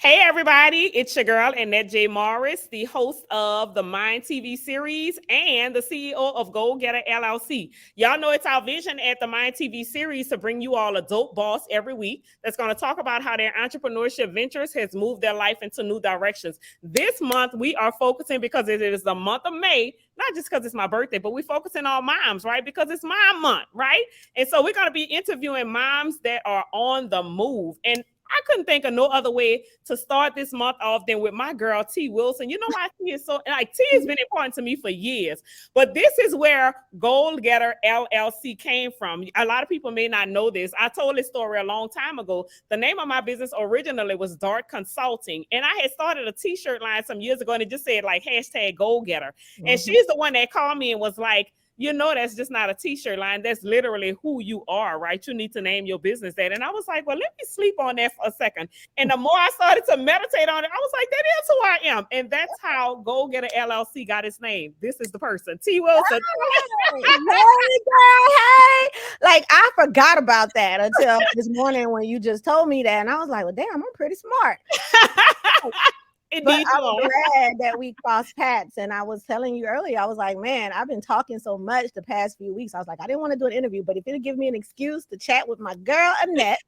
Hey everybody, it's your girl Annette J. Morris, the host of the Mind TV series and the CEO of Go Getter LLC. Y'all know it's our vision at the Mind TV series to bring you all a dope boss every week that's going to talk about how their entrepreneurship ventures has moved their life into new directions. This month we are focusing because it is the month of May, not just because it's my birthday, but we're focusing on moms, right? Because it's Mom Month, right? And so we're going to be interviewing moms that are on the move. And I couldn't think of no other way to start this month off than with my girl T Wilson. You know why T is so like T has been important to me for years, but this is where Goal Getter LLC came from. A lot of people may not know this. I told this story a long time ago. The name of my business originally was Dart Consulting, and I had started a T-shirt line some years ago, and it just said like hashtag Goal Getter. And she's the one that called me and was like, you know, that's just not a T-shirt line. That's literally who you are, right? You need to name your business that. And I was like, well, let me sleep on that for a second. And the more I started to meditate on it, I was like, that is who I am. And that's how Go Getter LLC got its name. This is the person, T Wilson. Hey, girl, hey. Like, I forgot about that until this morning when you just told me that. And I was like, well, damn, I'm pretty smart. But I'm glad that we crossed paths. And I was telling you earlier, I was like, man, I've been talking so much the past few weeks. I was like, I didn't want to do an interview, but if it'll give me an excuse to chat with my girl, Annette,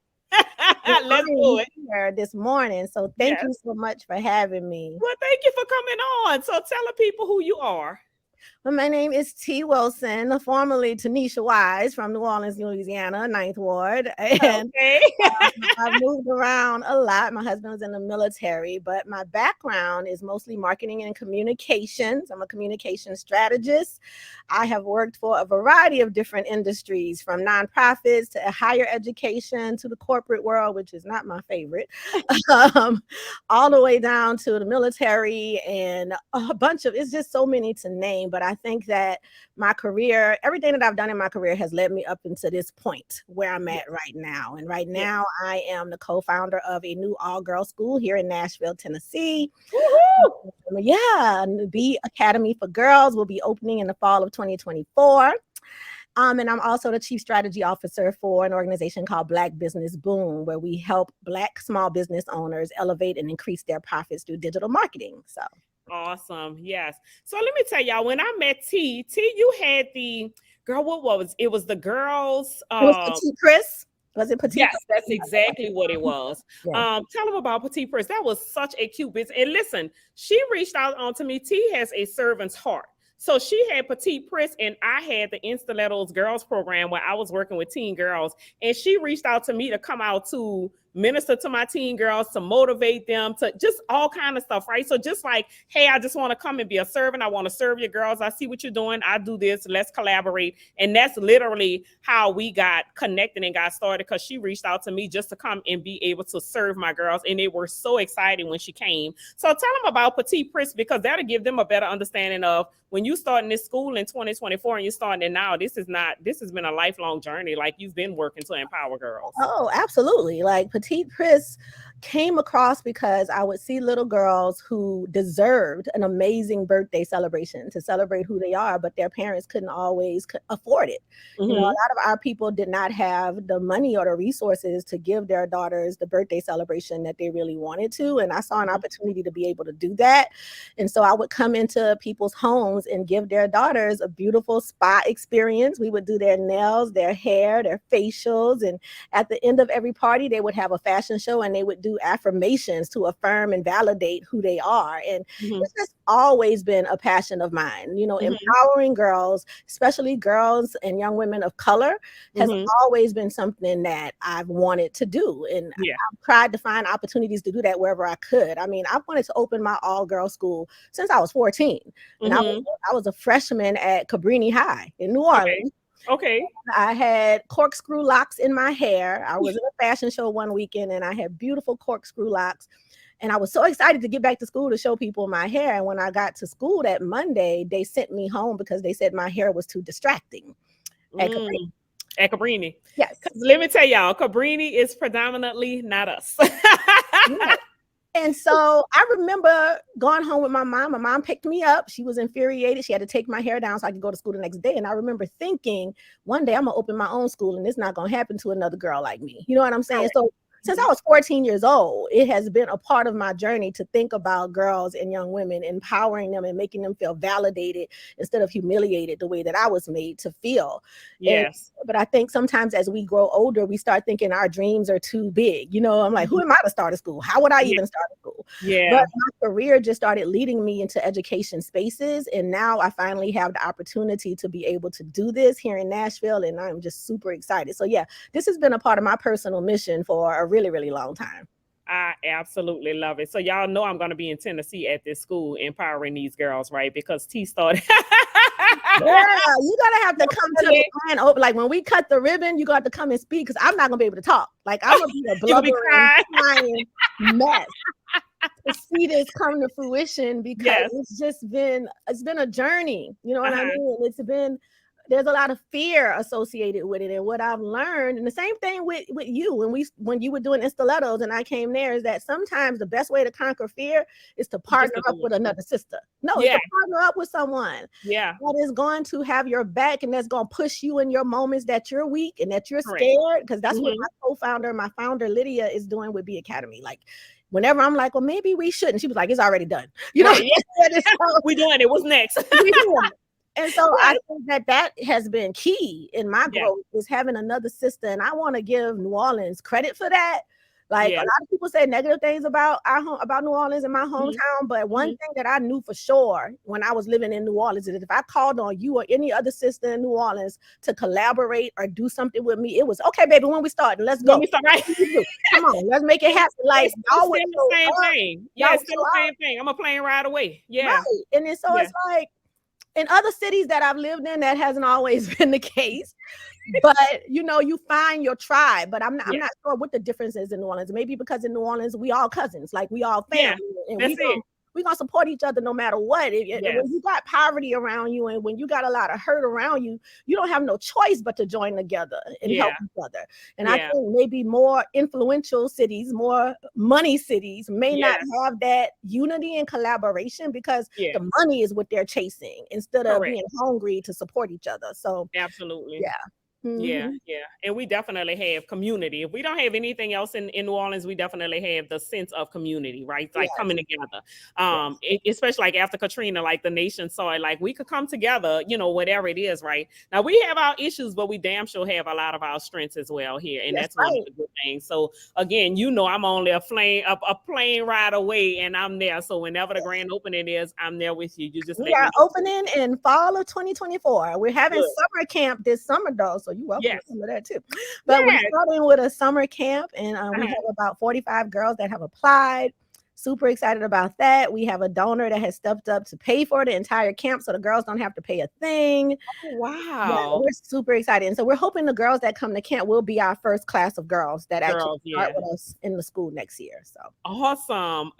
let's do it here this morning. So thank you so much for having me. Well, thank you for coming on. So tell the people who you are. Well, my name is T. Wilson, formerly Tanisha Wise from New Orleans, Louisiana, 9th Ward. And I've moved around a lot. My husband was in the military, but my background is mostly marketing and communications. I'm a communication strategist. I have worked for a variety of different industries, from nonprofits to higher education to the corporate world, which is not my favorite, all the way down to the military and a bunch of, it's just so many to name. But I think that my career, everything that I've done in my career has led me up into this point where I'm at right now. And right now I am the co-founder of a new all-girls school here in Nashville, Tennessee. The Academy for Girls will be opening in the fall of 2024. And I'm also the chief strategy officer for an organization called Black Business Boom, where we help Black small business owners elevate and increase their profits through digital marketing. So awesome. Yes. So let me tell y'all, when I met T, you had the girl, what was it? Was the girls? It was Petite Chris. Was it Petite? Yes, that's exactly what it was. Tell them about Petite Chris. That was such a cute business. And listen, she reached out onto me. T has a servant's heart. So she had Petite Pris, and I had the Instalettos Girls program where I was working with teen girls. And she reached out to me to come out to minister to my teen girls, to motivate them, to just all kind of stuff, right? So just like, hey, I just want to come and be a servant. I want to serve your girls. I see what you're doing. I do this. Let's collaborate. And that's literally how we got connected and got started, because she reached out to me just to come and be able to serve my girls. And they were so excited when she came. So tell them about Petite Pris, because that'll give them a better understanding of when you start in this school in 2024 and you're starting it now. This has been a lifelong journey. Like, you've been working to empower girls. Oh, absolutely. Like, Petite Pris came across because I would see little girls who deserved an amazing birthday celebration to celebrate who they are, but their parents couldn't always afford it. You know, a lot of our people did not have the money or the resources to give their daughters the birthday celebration that they really wanted to. And I saw an opportunity to be able to do that. And so I would come into people's homes and give their daughters a beautiful spa experience. We would do their nails, their hair, their facials. And at the end of every party, they would have a fashion show, and they would do affirmations to affirm and validate who they are. And it's just always been a passion of mine. You know, empowering girls, especially girls and young women of color, has always been something that I've wanted to do. And I've tried to find opportunities to do that wherever I could. I mean, I wanted to open my all-girls school since I was 14. And I was a freshman at Cabrini High in New Orleans. Okay. I had corkscrew locks in my hair. I was in a fashion show one weekend, and I had beautiful corkscrew locks. And I was so excited to get back to school to show people my hair. And when I got to school that Monday, they sent me home because they said my hair was too distracting at Cabrini. At Cabrini. Yes. Let me tell y'all, Cabrini is predominantly not us. And so I remember going home with my mom. My mom picked me up. She was infuriated. She had to take my hair down so I could go to school the next day. And I remember thinking, one day I'm going to open my own school, and it's not going to happen to another girl like me. You know what I'm saying? So since I was 14 years old, it has been a part of my journey to think about girls and young women, empowering them and making them feel validated instead of humiliated the way that I was made to feel. Yes. But I think sometimes as we grow older, we start thinking our dreams are too big. I'm like, who am I to start a school? How would I even start a school? Yeah. But my career just started leading me into education spaces. And now I finally have the opportunity to be able to do this here in Nashville. And I'm just super excited. So yeah, this has been a part of my personal mission for a really, really long time. I absolutely love it. So y'all know I'm going to be in Tennessee at this school empowering these girls, right? Because T started. Yeah, you gotta have to come to the grand open. Like when we cut the ribbon, you got to come and speak because I'm not gonna be able to talk. Like I'm gonna be a blubbering, crying mess to see this come to fruition because it's been a journey. You know what I mean? There's a lot of fear associated with it. And what I've learned, and the same thing with you, when you were doing Instalettos and I came there, is that sometimes the best way to conquer fear is to partner up with another sister. No, it's to partner up with someone that is going to have your back and that's going to push you in your moments that you're weak and that you're scared. Because that's what my founder, Lydia, is doing with B Academy. Like, whenever I'm like, well, maybe we shouldn't, she was like, it's already done. You know, we doing it. What's next? And so I think that has been key in my growth is having another sister. And I want to give New Orleans credit for that. Like a lot of people say negative things about New Orleans and my hometown. But one thing that I knew for sure when I was living in New Orleans is if I called on you or any other sister in New Orleans to collaborate or do something with me, it was okay, baby, when we starting, let's go. Come on, let's make it happen. Like y'all would the same thing. Yeah, it's still the same thing. I'm a plane ride away. Yeah. Right. And then so it's like, in other cities that I've lived in, that hasn't always been the case. But you find your tribe. But I'm not sure what the difference is in New Orleans. Maybe because in New Orleans we all cousins, like we all family, and we're gonna support each other no matter what. When you got poverty around you and when you got a lot of hurt around you, you don't have no choice but to join together and help each other. And I think maybe more influential cities, more money cities may not have that unity and collaboration because the money is what they're chasing instead of being hungry to support each other. So absolutely. Yeah. And we definitely have community. If we don't have anything else in New Orleans, we definitely have the sense of community, right? Like coming together. Especially like after Katrina, like the nation saw it, like we could come together, whatever it is, right? Now we have our issues, but we damn sure have a lot of our strengths as well here. And that's one of the good things. So again, I'm only a plane ride away and I'm there. So whenever the grand opening is, I'm there with you. You just we are opening in fall of 2024. We're having summer camp this summer though. So you welcome to some of that too. But we're starting with a summer camp and we have about 45 girls that have applied. Super excited about that. We have a donor that has stepped up to pay for the entire camp so the girls don't have to pay a thing. Oh, wow. Yeah, we're super excited. And so we're hoping the girls that come to camp will be our first class of girls that actually start with us in the school next year. So awesome.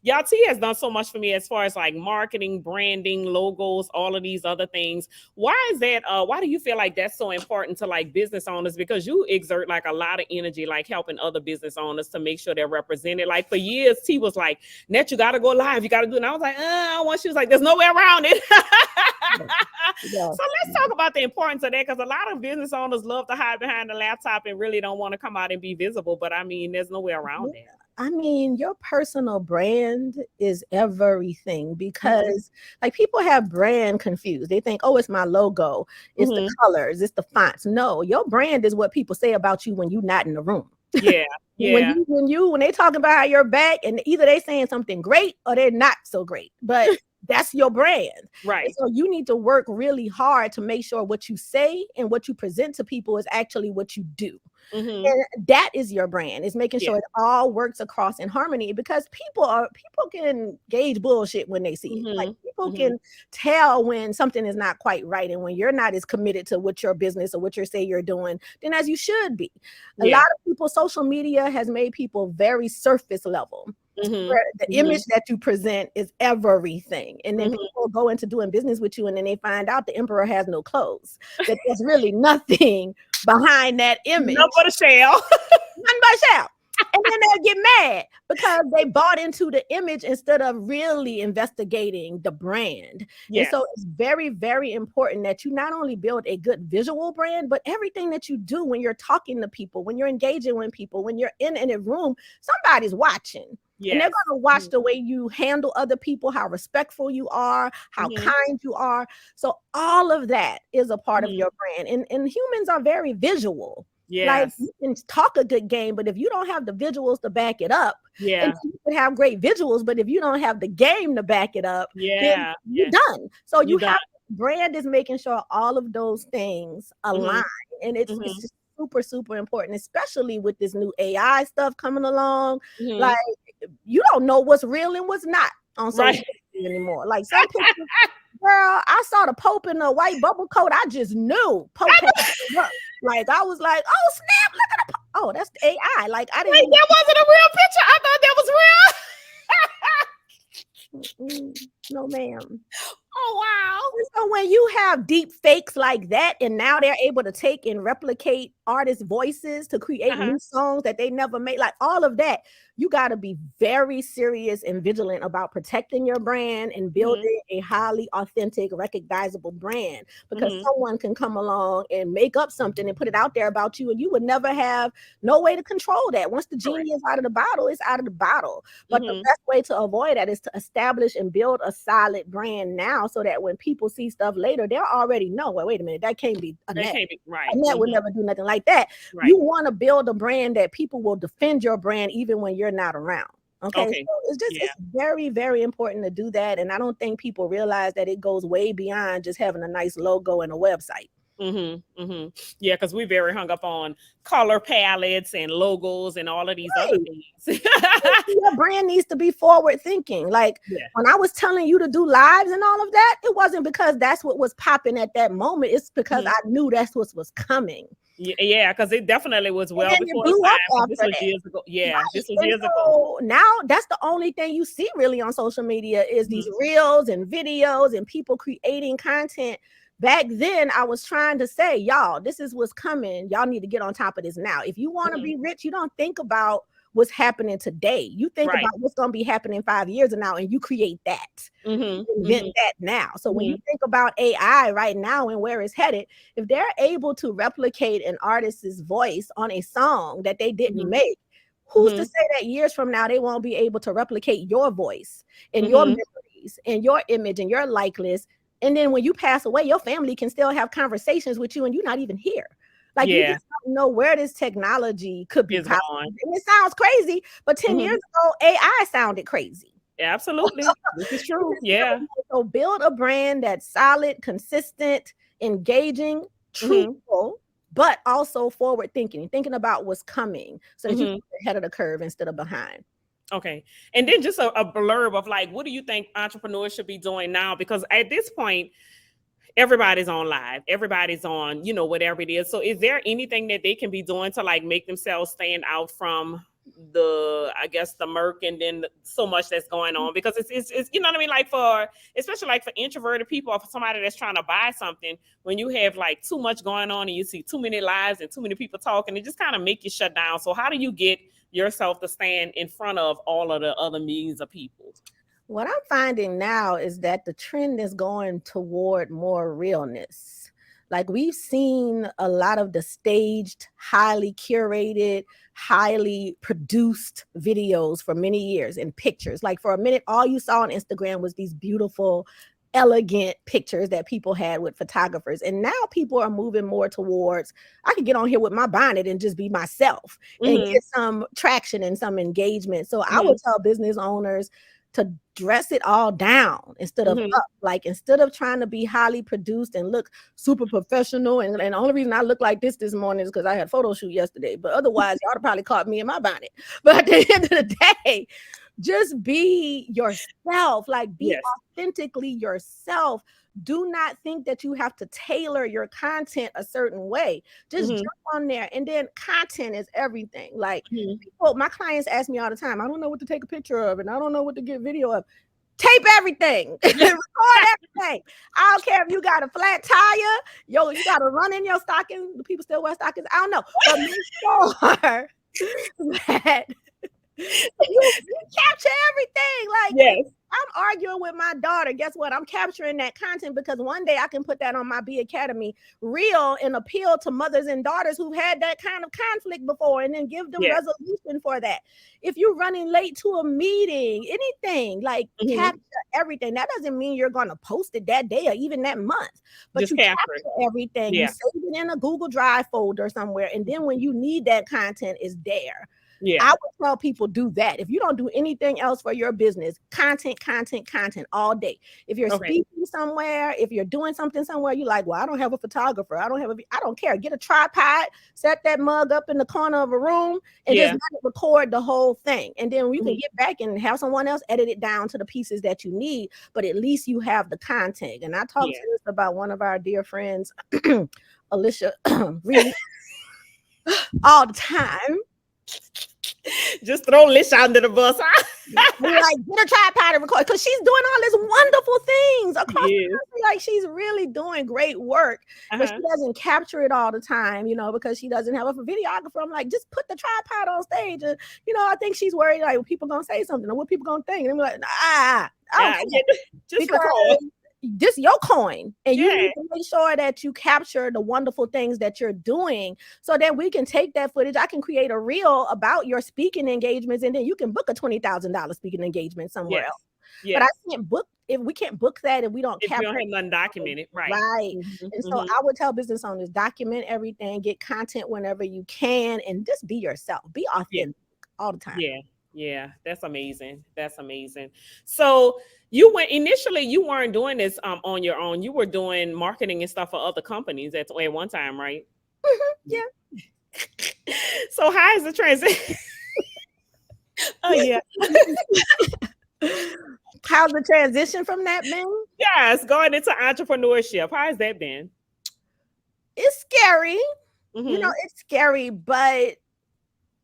Y'all, T has done so much for me as far as like marketing, branding, logos, all of these other things. Why is that? Why do you feel like that's so important to like business owners? Because you exert like a lot of energy, like helping other business owners to make sure they're represented. Like for years, T was like, Net, you got to go live. You got to do it. And I was like, I want. She was like, there's no way around it. So let's talk about the importance of that, because a lot of business owners love to hide behind the laptop and really don't want to come out and be visible. But I mean, there's no way around that. I mean, your personal brand is everything because like people have brand confused. They think, oh, it's my logo. It's the colors. It's the fonts. No, your brand is what people say about you when you're not in the room. When they talk about your back and either they saying something great or they're not so great, but that's your brand. Right. And so you need to work really hard to make sure what you say and what you present to people is actually what you do. And that is your brand. Is making sure it all works across in harmony, because people can gauge bullshit when they see it. Like people can tell when something is not quite right and when you're not as committed to what your business or what you say you're doing then as you should be. A lot of people, social media has made people very surface level. Where the image that you present is everything, and then people go into doing business with you and then they find out the emperor has no clothes, that there's really nothing behind that image. Nothing but a shell. Nothing but a shell. And then they'll get mad because they bought into the image instead of really investigating the brand. And Yes. so it's very, very important that you not only build a good visual brand, but everything that you do when you're talking to people, when you're engaging with people, when you're in a room, somebody's watching. And they're Yes. going to watch the way you handle other people, how respectful you are, how Mhm. kind you are. So all of that is a part of Mhm. your brand. And humans are very visual. Like Yes. you can talk a good game, but if you don't have the visuals to back it up, and Yeah. you can have great visuals, but if you don't have the game to back it up, then Yeah. you're Yeah. done. So You you done. have brand is making sure all of those things align, Mhm. and it's Mhm. just super super important, especially with this new AI stuff coming along. Like Mhm. you don't know what's real and what's not on Right. social media anymore. Like some pictures, girl, I saw the Pope in a white bubble coat. I just knew Pope had showed up. Like I was like, oh snap, look at the Pope. Oh, that's the AI. Like I didn't Wait, even that wasn't a real picture. I thought that was no ma'am. real. Oh wow. And so when you have deep fakes like that, and now they're able to take and replicate artists' voices to create Uh-huh. new songs that they never made, like all of that, you got to be very serious and vigilant about protecting your brand and Mhm. building a highly authentic, recognizable brand. Because Mhm. someone can come along and make up something and put it out there about you, and you would never have no way to control that. Once the Correct. genie is out of the bottle, it's out of the bottle. But the Mhm. best way to avoid that is to establish and build a solid brand now so that when people see stuff later, they'll already know, well, wait a minute, that can't be That Annette. can't be right. Annette would Mhm. never do nothing like that. Right. You want to build a brand that people will defend your brand even when you're not around. Okay, Okay. so Yeah. it's very, very important to do that. And I don't think people realize that it goes way beyond just having a nice logo and a website. Yeah, because we're very hung up on color palettes and logos and all of these other Right. things. Your brand needs to be forward thinking. Like Yeah. when I was telling you to do lives and all of that, it wasn't because that's what was popping at that moment. It's because Mhm. I knew that's what was coming. Yeah, because it definitely was And well then it before its blew up time. 'Cause this after was that. years ago. Yeah, Right. this was And years ago. so now that's the only thing you see really on social media is these Mhm. reels and videos and people creating content. Back then, I was trying to say, y'all, this is what's coming. Y'all need to get on top of this now. If you want to Mhm. be rich, you don't think about what's happening today. You think Right. about what's going to be happening 5 years from now, and you create that. Mhm. Invent Mhm. that now. So when you Mhm. think about AI right now and where it's headed, if they're able to replicate an artist's voice on a song that they didn't Mhm. make, who's to Mhm. say that years from now they won't be able to replicate your voice and your Mhm. memories and your image and your likeness? And then when you pass away, your family can still have conversations with you and you're not even here. Like you Yeah, just don't know where this technology could be it's popping. gone. And it sounds crazy, but 10 years Mhm. ago, AI sounded crazy. Absolutely. This is You true. just never Yeah. know. So build a brand that's solid, consistent, engaging, Mhm. truthful, but also forward thinking about what's coming so that you can Mhm. be ahead of the curve instead of behind. Okay. And then just a blurb of like, what do you think entrepreneurs should be doing now? Because at this point, everybody's on live, everybody's on, whatever it is. So is there anything that they can be doing to like make themselves stand out from I guess the murk and then so much that's going on? Because it's you know what I mean? Like especially like for introverted people or for somebody that's trying to buy something, when you have like too much going on and you see too many lives and too many people talking, it just kind of make you shut down. So how do you get yourself to stand in front of all of the other millions of people? What I'm finding now is that the trend is going toward more realness. Like we've seen a lot of the staged, highly curated, highly produced videos for many years and pictures. Like for a minute, all you saw on Instagram was these beautiful, elegant pictures that people had with photographers. And now people are moving more towards I can get on here with my bonnet and just be myself and Mm-hmm. get some traction and some engagement. So I Mm-hmm. would tell business owners to dress it all down instead of Mm-hmm. up. Like instead of trying to be highly produced and look super professional. And the only reason I look like this morning is because I had a photo shoot yesterday. But otherwise, y'all would probably caught me in my bonnet. But at the end of the day, just be yourself, like be Yes. authentically yourself. Do not think that you have to tailor your content a certain way. Just Mm-hmm. jump on there. And then content is everything. Like Mm-hmm. people, my clients ask me all the time, I don't know what to take a picture of and I don't know what to get video of. Tape everything, record everything. I don't care if you got a flat tire, you got to run in your stockings. Do people still wear stockings? I don't know, but make sure that you capture everything. Like if Yes. I'm arguing with my daughter, guess what? I'm capturing that content because one day I can put that on my B Academy reel and appeal to mothers and daughters who've had that kind of conflict before and then give them Yes. resolution for that. If you're running late to a meeting, anything, like Mhm. capture everything. That doesn't mean you're going to post it that day or even that month, but Just you capture it. capture everything. You Yeah. save it in a Google Drive folder somewhere. And then when you need that content, it's there. Yeah. I would tell people do that. If you don't do anything else for your business, content all day. If you're Okay. speaking somewhere, if you're doing something somewhere, you like, well, I don't have a photographer. I don't care. Get a tripod, set that mug up in the corner of a room and just Yeah. let it record the whole thing. And then you can Mhm. get back and have someone else edit it down to the pieces that you need, but at least you have the content. And I talked Yeah. to this about one of our dear friends, Alicia Reed, all the time. Just throw Lish under the bus. We're like, get a tripod and record because she's doing all these wonderful things across the Yes. country. Like she's really doing great work, but she Uh-huh. doesn't capture it all the time, because she doesn't have a videographer. I'm like, just put the tripod on stage. And, I think she's worried like, well, people gonna say something or what people gonna think. And I'm like, I don't Yeah. care Just because record. this your coin and you Yeah. need to make sure that you capture the wonderful things that you're doing so that we can take that footage. I can create a reel about your speaking engagements and then you can book a $20,000 speaking engagement somewhere Yes. else. But I Yes. can't book if we can't book that if we don't If you don't capture have nothing it. documented, right. Right. Mhm. And so Mhm. I would tell business owners, document everything, get content whenever you can, and just be yourself, be Yeah. authentic all the time. Yeah. Yeah. That's amazing. That's amazing. So you weren't doing this on your own. You were doing marketing and stuff for other companies at one time, right? Yeah. So how is the transition? Oh yeah. How's the transition from that been? Yes, going into entrepreneurship. How has that been? It's scary. Mm-hmm. It's scary, but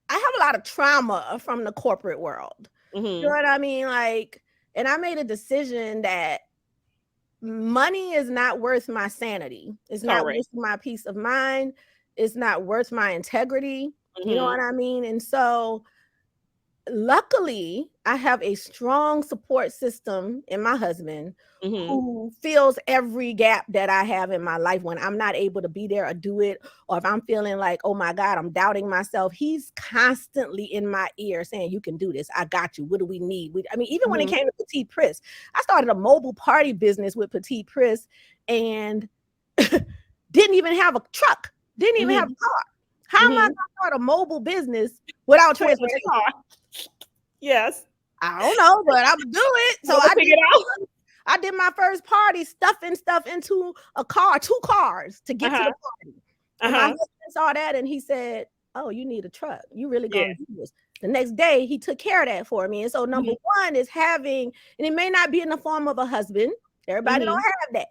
I have a lot of trauma from the corporate world. You know Mm-hmm. what I mean? Like, and I made a decision that money is not worth my sanity. It's not Correct. worth my peace of mind. It's not worth my integrity. You know Mm-hmm. what I mean? And so luckily, I have a strong support system in my husband Mm-hmm. who fills every gap that I have in my life when I'm not able to be there or do it, or if I'm feeling like, oh my God, I'm doubting myself. He's constantly in my ear saying, you can do this. I got you. What do we need? Even when it Mm-hmm. came to Petite Pris, I started a mobile party business with Petite Pris and didn't even have a truck, didn't even have Mm-hmm. a car. How am I Mm-hmm. going to start a mobile business without With transportation? a car. Yes. I don't know, but I'm gonna do it. So We'll figure it out. I did my first party stuffing stuff into a car, 2 cars to get to Uh-huh. the party. And my Uh-huh. husband saw that and he said, oh, you need a truck. You really Yeah. gonna do this. The next day he took care of that for me. And so number one is having, and it may not be in the form of a husband. Everybody Mm-hmm. don't have that.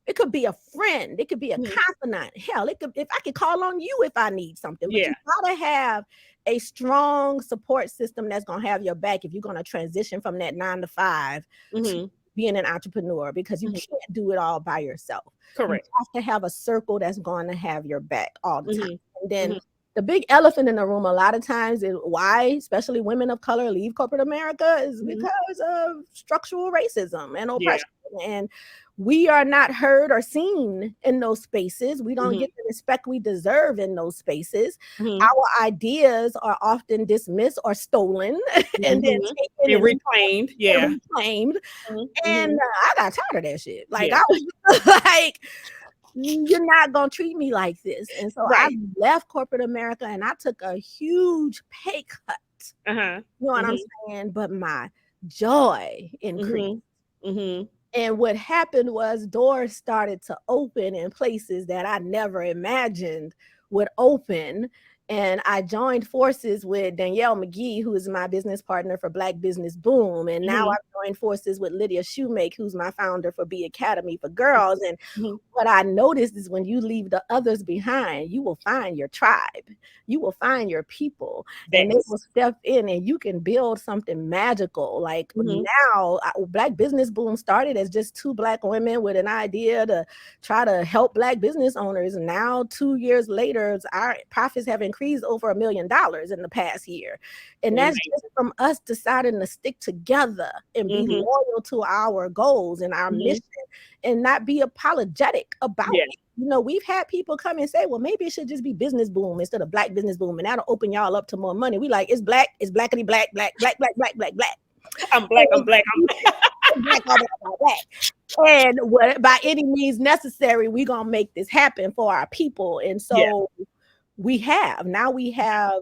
It could be a friend. It could be a Mm-hmm. confidant. Hell, if I could call on you if I need something, but Yeah. you gotta have a strong support system that's going to have your back if you're going to transition from that 9 to 5 to Mm-hmm. being an entrepreneur because you Mm-hmm. can't do it all by yourself. You Correct. have to have a circle that's going to have your back all the time. Mm-hmm. And then Mm-hmm. the big elephant in the room a lot of times is why especially women of color leave corporate America is Mm-hmm. because of structural racism and Yeah. oppression. And we are not heard or seen in those spaces. We don't Mm-hmm. get the respect we deserve in those spaces. Mm-hmm. Our ideas are often dismissed or stolen and then Mm-hmm. taken And and reclaimed. Yeah. reclaimed. Mm-hmm. And I got tired of that shit. Like Yeah. I was like, you're not gonna treat me like this. And so I Right. left corporate America and I took a huge pay cut. Uh-huh. You know what I'm Mm-hmm. saying? But my joy increased. Mm-hmm. Mm-hmm. And what happened was doors started to open in places that I never imagined would open. And I joined forces with Danielle McGee, who is my business partner for Black Business Boom. And now Mm-hmm. I've joined forces with Lydia Shoemake, who's my founder for B Academy for Girls. And Mm-hmm. what I noticed is when you leave the others behind, you will find your tribe, you will find your people, and they Yes. will step in and you can build something magical. Like Mm-hmm. now, Black Business Boom started as just 2 Black women with an idea to try to help Black business owners. Now, 2 years later, our profits have increased increased over $1 million in the past year. And that's Amazing. just from us deciding to stick together and be Mhm. loyal to our goals and our Mhm. mission and not be apologetic about Yeah. it. You know, we've had people come and say, well, maybe it should just be business boom instead of black business boom. And that'll open y'all up to more money. We like, it's black, it's blackity black, black, black, black, black, black, black. I'm black. I'm black. It's black, all black, all black. And what, by any means necessary, we're going to make this happen for our people. And so we have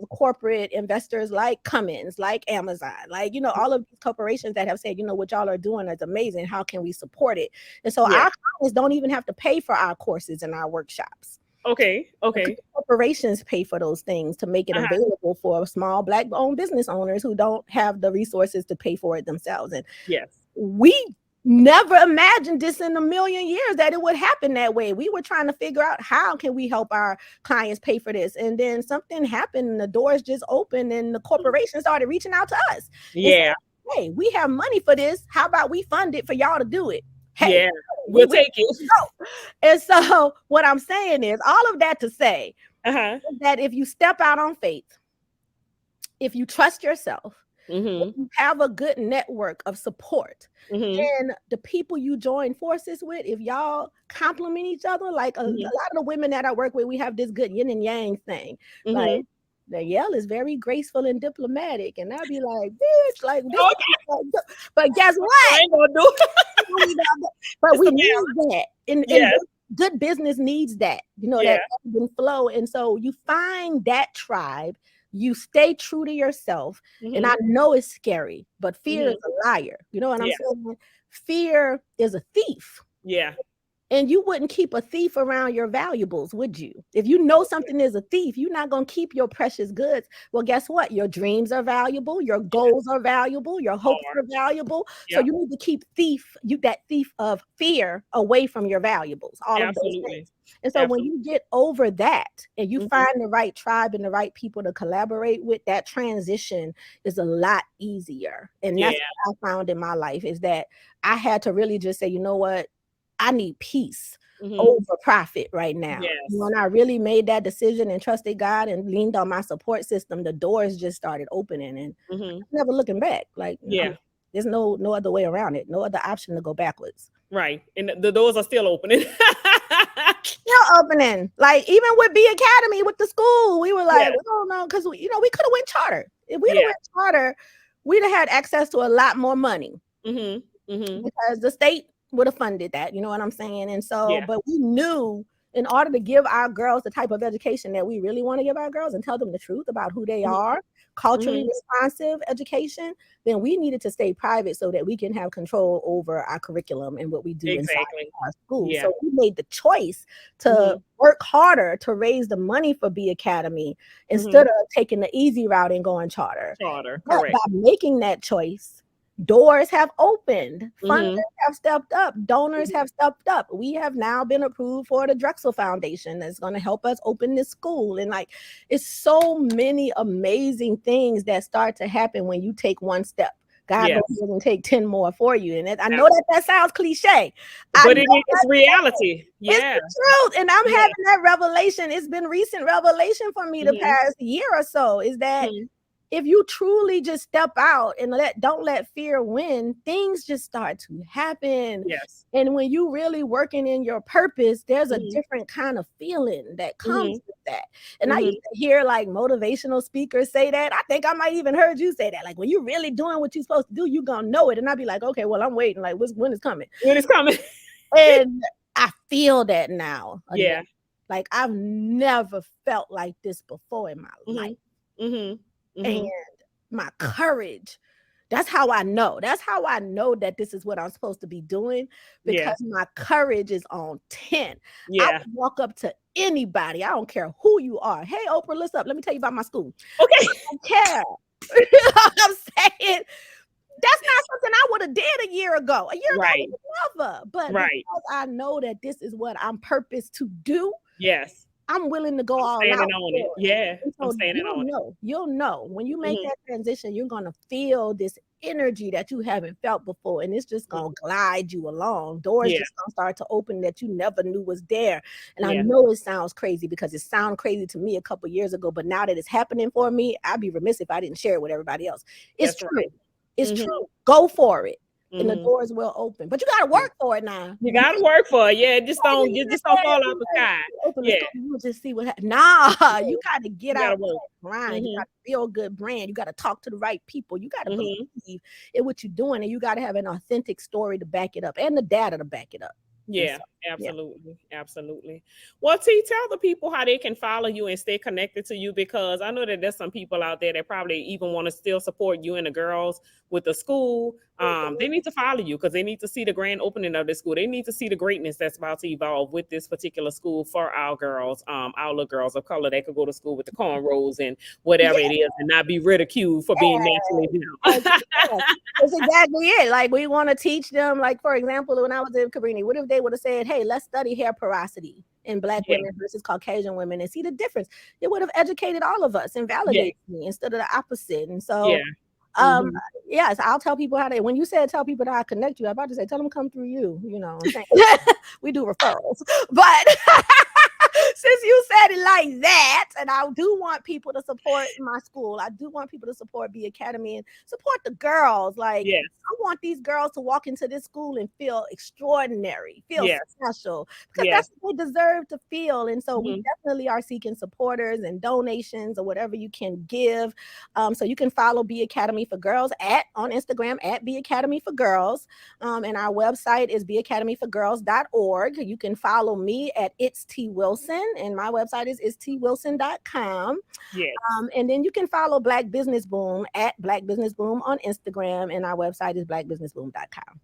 corporate investors like Cummins, like Amazon, like, you know, all of these corporations that have said, you know, what y'all are doing is amazing. How can we support it? And so our clients don't even have to pay for our courses and our workshops. Okay. Corporations pay for those things to make it available for small black owned business owners who don't have the resources to pay for it themselves. And we never imagined this in a million years that it would happen that way. We were trying to figure out how can we help our clients pay for this. And then something happened and the doors just opened and the corporation started reaching out to us. Yeah. Said, hey, we have money for this. How about we fund it for y'all to do it? Hey, we'll take it. And so what I'm saying is all of that to say that if you step out on faith, if you trust yourself, if you have a good network of support, and the people you join forces with, if y'all complement each other, like a lot of the women that I work with, we have this good yin and yang thing. Like Danielle is very graceful and diplomatic, and I'll be like, bitch, like this. But guess what? I ain't gonna do it. But we need that. And good business needs that, you know, that ebb and flow. And so you find that tribe, you stay true to yourself. And I know it's scary, but fear is a liar. You know what I'm saying? Fear is a thief. Yeah. And you wouldn't keep a thief around your valuables, would you? If you know something is a thief, you're not going to keep your precious goods. Well, guess what? Your dreams are valuable. Your goals are valuable. Your hopes are valuable. So you need to keep that thief of fear away from your valuables, all of those things. And so when you get over that and you find the right tribe and the right people to collaborate with, that transition is a lot easier. And that's what I found in my life is that I had to really just say, you know what? I need peace over profit right now. When I really made that decision and trusted God and leaned on my support system, the doors just started opening and never looking back. Like, there's no other way around it. No other option to go backwards. Right. And the doors are still opening. Still opening. Like even with B Academy, with the school, we were like, we don't know, because we could have went charter. If we'd have went charter, we'd have had access to a lot more money. Because the state would have funded that, you know what I'm saying? And so, but we knew in order to give our girls the type of education that we really want to give our girls and tell them the truth about who they are, culturally responsive education, then we needed to stay private so that we can have control over our curriculum and what we do inside our school. So we made the choice to work harder to raise the money for B Academy instead of taking the easy route and going charter. But correct. by making that choice, doors have opened, funders have stepped up, donors have stepped up. We have now been approved for the Drexel Foundation that's going to help us open this school. And like, it's so many amazing things that start to happen when you take one step. God doesn't take 10 more for you. And I know that sounds cliche. But it's reality. It's the truth. And I'm having that revelation. It's been recent revelation for me the past year or so, is that if you truly just step out and don't let fear win, things just start to happen. And when you really working in your purpose, there's a different kind of feeling that comes with that. And I used to hear like motivational speakers say that. I think I might even heard you say that. Like when you're really doing what you're supposed to do, you're gonna know it. And I'd be like, okay, well, I'm waiting. Like when is coming? When it's coming. And I feel that now. Like I've never felt like this before in my life. And my courage, that's how I know. That's how I know that this is what I'm supposed to be doing, because my courage is on 10. I would walk up to anybody. I don't care who you are. Hey, Oprah, listen up. Let me tell you about my school. Okay. I don't care. You know what I'm saying? That's not something I would have did a year ago. A year ago, never. But because I know that this is what I'm purposed to do. I'm willing to go I'm all standing out on it. for it. Yeah, And I'm so standing on it. you'll know when you make Mhm, that transition, you're gonna feel this energy that you haven't felt before, and it's just mhm. gonna glide you along. Doors Yeah, just gonna start to open that you never knew was there. And I yeah, know it sounds crazy because it sounded crazy to me a couple years ago, but now that it's happening for me, I'd be remiss if I didn't share it with everybody else. It's that's true. right. It's Mhm, true. Go for it, and the mhm. doors will open. But you gotta Yeah. work for it now. You gotta work for it. Yeah, just don't You you just just don't said, fall out you the know, sky. open the Yeah, store, you just see what happens. Nah, you gotta get you out gotta there, work. grind. You Mhm, gotta feel good brand. You gotta talk to the right people. You gotta mhm. believe in what you're doing, and you gotta have an authentic story to back it up and the data to back it up. And Yeah, so, yeah. absolutely. Absolutely. Well, T, tell the people how they can follow you and stay connected to you because I know that there's some people out there that probably even want to still support you and the girls with the school. They need to follow you because they need to see the grand opening of the school. They need to see the greatness that's about to evolve with this particular school for our girls, our little girls of color that could go to school with the cornrows and whatever it is and not be ridiculed for being naturally Yes, brown. yes. That's exactly it. Like we want to teach them, like for example, when I was in Cabrini, what if they would have said, "Hey, let's study hair porosity in Black Yeah, women versus Caucasian women and see the difference." It would have educated all of us and yeah, validated me instead of the opposite. And so, yeah. um, Hmm. yes, I'll tell people how they. When you said tell people that I connect you, I'm about to say tell them come through you. You know, what I'm saying we do referrals, but since you said it like that, and I do want people to support my school, I do want people to support B Academy and support the girls. Like, Yes, I want these girls to walk into this school and feel extraordinary, feel yes. special, because Yes. that's what they deserve to feel. And so, we Mhm. definitely are seeking supporters and donations or whatever you can give. So, you can follow B Academy for Girls at on Instagram at B Academy for Girls. And our website is beacademyforgirls.org. You can follow me at It's T Wilson, and my website is itstwilson.com. Yes. And then you can follow Black Business Boom at Black Business Boom on Instagram, and our website is blackbusinessboom.com.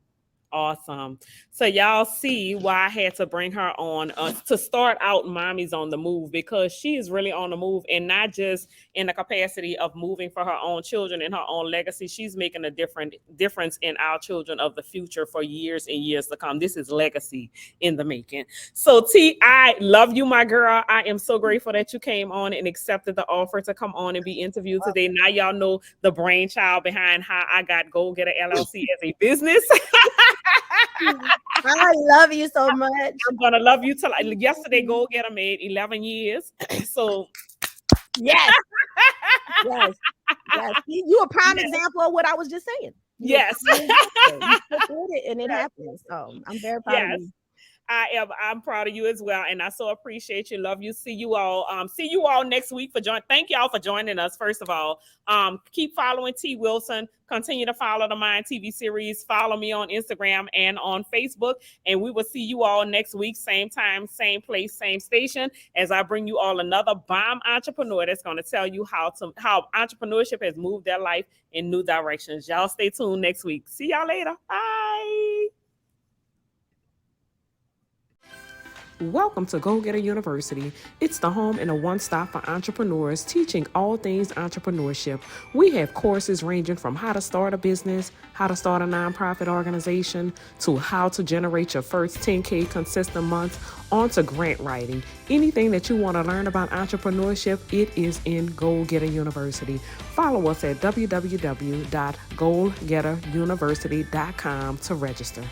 Awesome. So y'all see why I had to bring her on to start out Mommy's on the Move because she is really on the move and not just in the capacity of moving for her own children and her own legacy. She's making a difference in our children of the future for years and years to come. This is legacy in the making. So T, I love you, my girl. I am so grateful that you came on and accepted the offer to come on and be interviewed today. Now y'all know the brainchild behind how I got Go Getter LLC as a business. I love you so much. I'm gonna love you till yesterday. Go Getter made 11 years. So Yes, yes, yes. You a prime yes, example of what I was just saying. You a yes, prime example. You stick with it and it happens. So I'm very proud of yes. you. I am. I'm proud of you as well, and I so appreciate you. Love you. See you all. See you all next week for join. Thank y'all for joining us. First of all, keep following T Wilson. Continue to follow the Mind TV series. Follow me on Instagram and on Facebook, and we will see you all next week, same time, same place, same station. As I bring you all another bomb entrepreneur that's going to tell you how entrepreneurship has moved their life in new directions. Y'all stay tuned next week. See y'all later. Bye. Welcome to Go Getter University. It's the home and a one-stop for entrepreneurs teaching all things entrepreneurship. We have courses ranging from how to start a business, how to start a nonprofit organization, to how to generate your first 10K consistent month, on to grant writing. Anything that you want to learn about entrepreneurship, it is in Go Getter University. Follow us at www.goalgetteruniversity.com to register.